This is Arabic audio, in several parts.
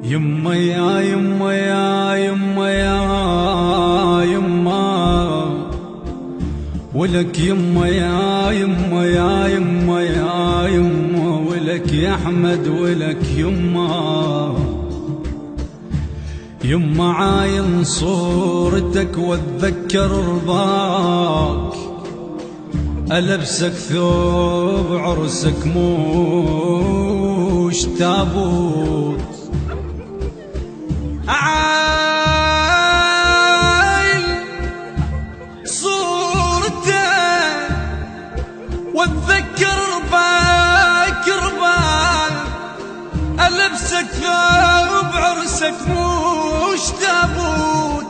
يما يا يما يا يما يا يما ولك يما يا يما يا يما يا يما ولك يا أحمد ولك يما يما عاين صورتك واتذكر رضاك ألبسك ثوب عرسك موش تابوت عاين صورتك واتذكر رباك ألبسك ثوب عرسك موش تابوت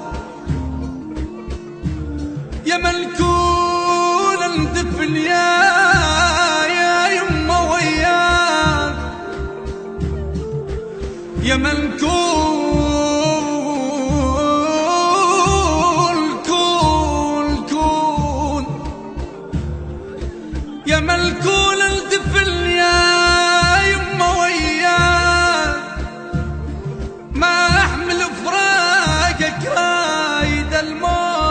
يا ملكون الدفن يا يما وياك يا ملكون كون يا ملكون الدفن يا يما وياك ما احمل فراقك رايد الموت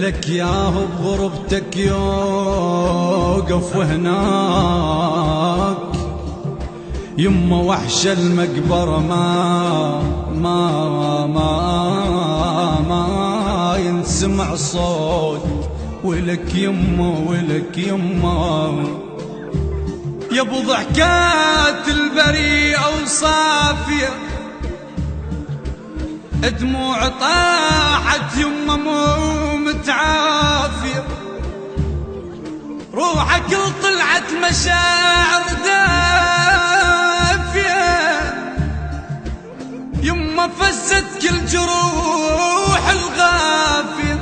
لك ياه بغربتك يوقف هناك يما وحش المقبرة ما ينسمع صوت ولك يما ولك يما يا ابو ضحكات البريئة وصافية دموع طاحت يما مو متعافية روحك طلعت مشاعر دافية يما فزت كل جروح الغافية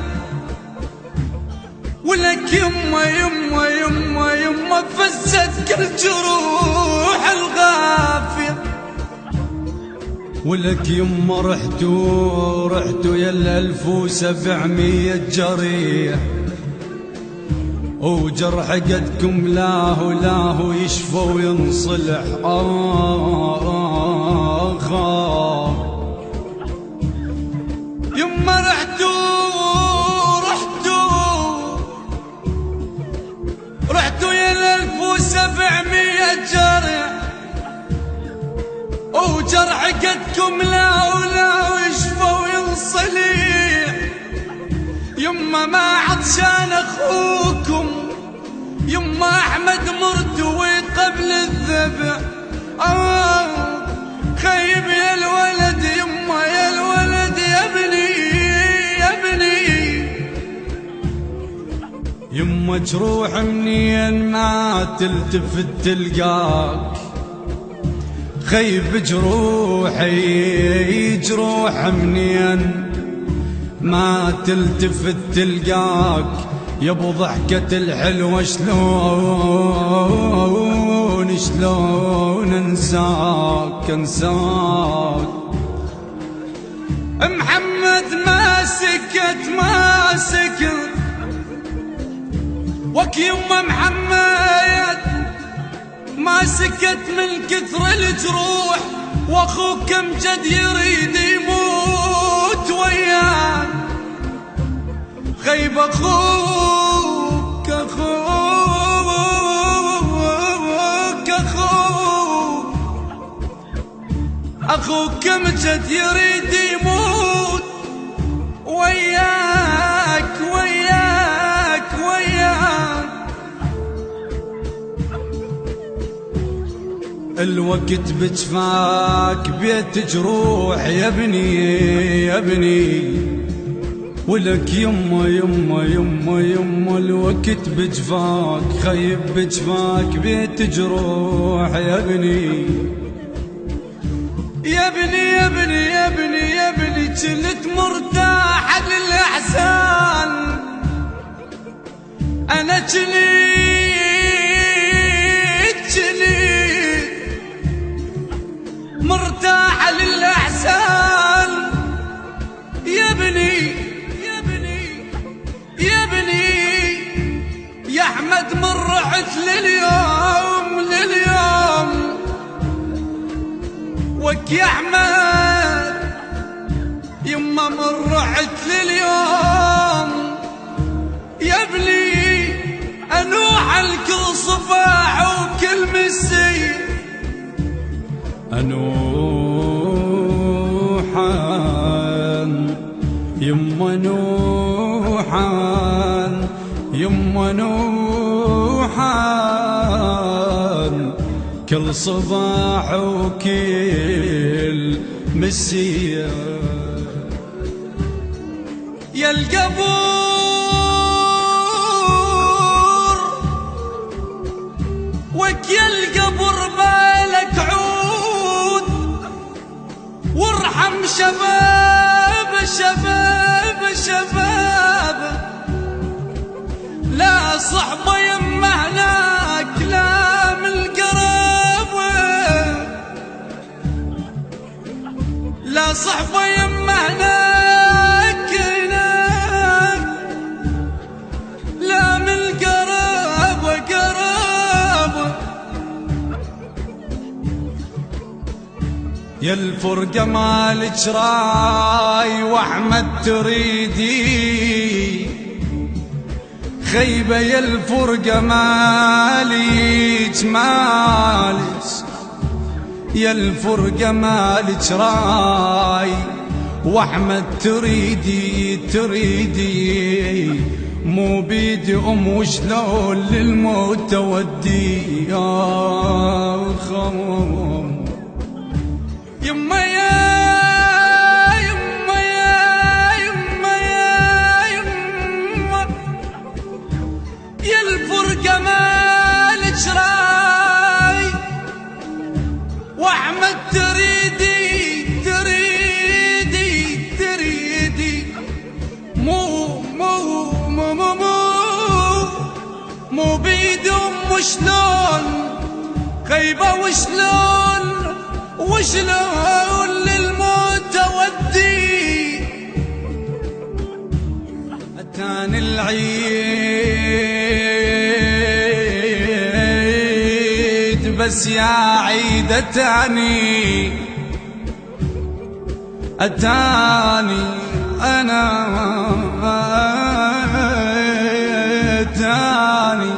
ولك يما يما يما يما فزت كل جروح الغافية ولك يما رحتوا يا 1700 جريح وجرح قدكم لاهو يشفى وينصلح يما رحتوا يا 1700 جريح وجرح قدكم لا يشفى وينصلح يما ما عطشان اخوكم يما احمد مرتوي قبل الذبح خيب يا الولد يما يا الولد يا ابني يما جروح منين ما تلتفت تلقاك خيب جروح منين ما تلتفت تلقاك يا ابو ضحكة الحلوة شلون انساك محمد ما سكت وك يما محمد ما سكت من كثر الجروح واخوك امجد يريد يموت وياك خيب اخوك امجد يريد يموت وياك الوقت بجفاك بيت جروح يا ابني ولك يما الوقت بجفاك خيب بجفاك بيت جروح يا ابني كنت مرتاح للأحزان أنا كنت مرتاح للأحزان يا ابني يا احمد من رحت لليوم وك يا احمد يما من رحت لليوم يا ابني انوح الكل صفاح وكل مسي نوحان يما نوحان يما نوحان كل صباح وكل مسية يا القبور وك يا القبر بالك عود وارحم شباب شباب شباب لا صحبة يما هناك لا من القرابة لا صحبة يما هناك لا من القرابة قرابة يا الفرقة مالك راي واحمد تريدي خيبة يا الفرقة مالك يا الفرقة مالك راي واحمد تريدي مو بيدي وشلون للموت تودي يا خمم يما يا يما يا يما يا يما يا الفرقة مالك راي واحمد تريدي مو بيدهم وشلون خيبة وشلون للموت تودي أتاني العيد بس يا عيد أتاني أنا أتاني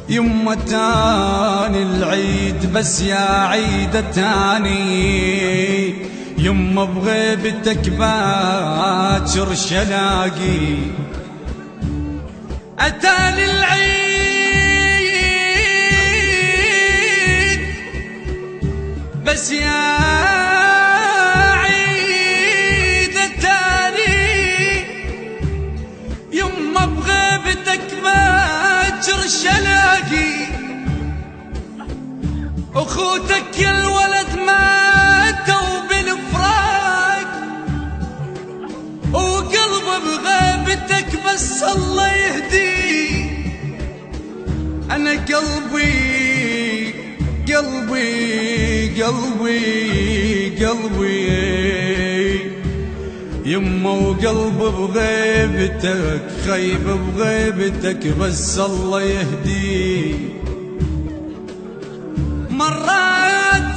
يما تاني العيد بس يا عيد تاني يما بغيبتك باكر شلاقي أتاني العيد بس يا عيد تاني يما بغيبتك باكر شلاقي اخوتك يا الولد ماتوا بالفراق وقلبه بغيبتك بس الله يهدي انا قلبي يما وقلب بغيبتك خيب بغيبتك بس الله يهدي مرات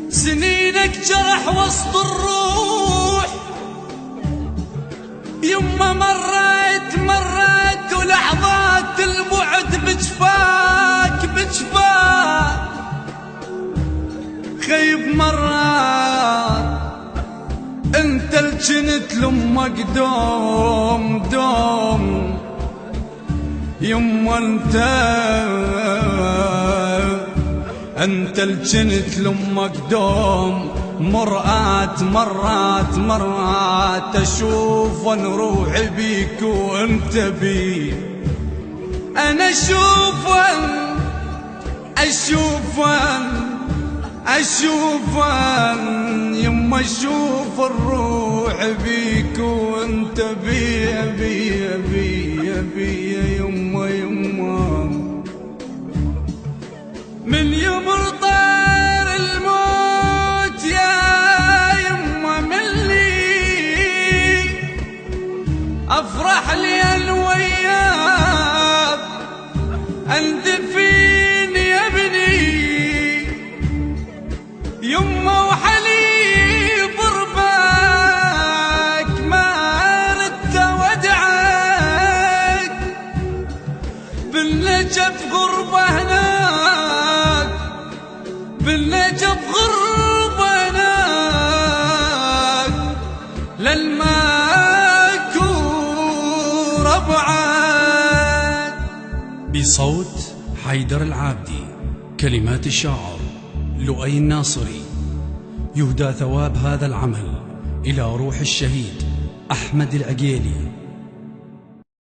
سنينك جرح وسط الروح يما مرات ولحظات البعد بجفاك خيب مرات انت اللي جنت لامك دوم يما انت اللي جنت لامك دوم مرات اشوف ان روحي بيك وانت بي انا اشوفن يما اشوف الروح بيك وانت بي يما من يوم طار الموت يا يما بصوت حيدر العابدي، كلمات الشاعر لؤي الناصري. يهدى ثواب هذا العمل إلى روح الشهيد أحمد العقيلي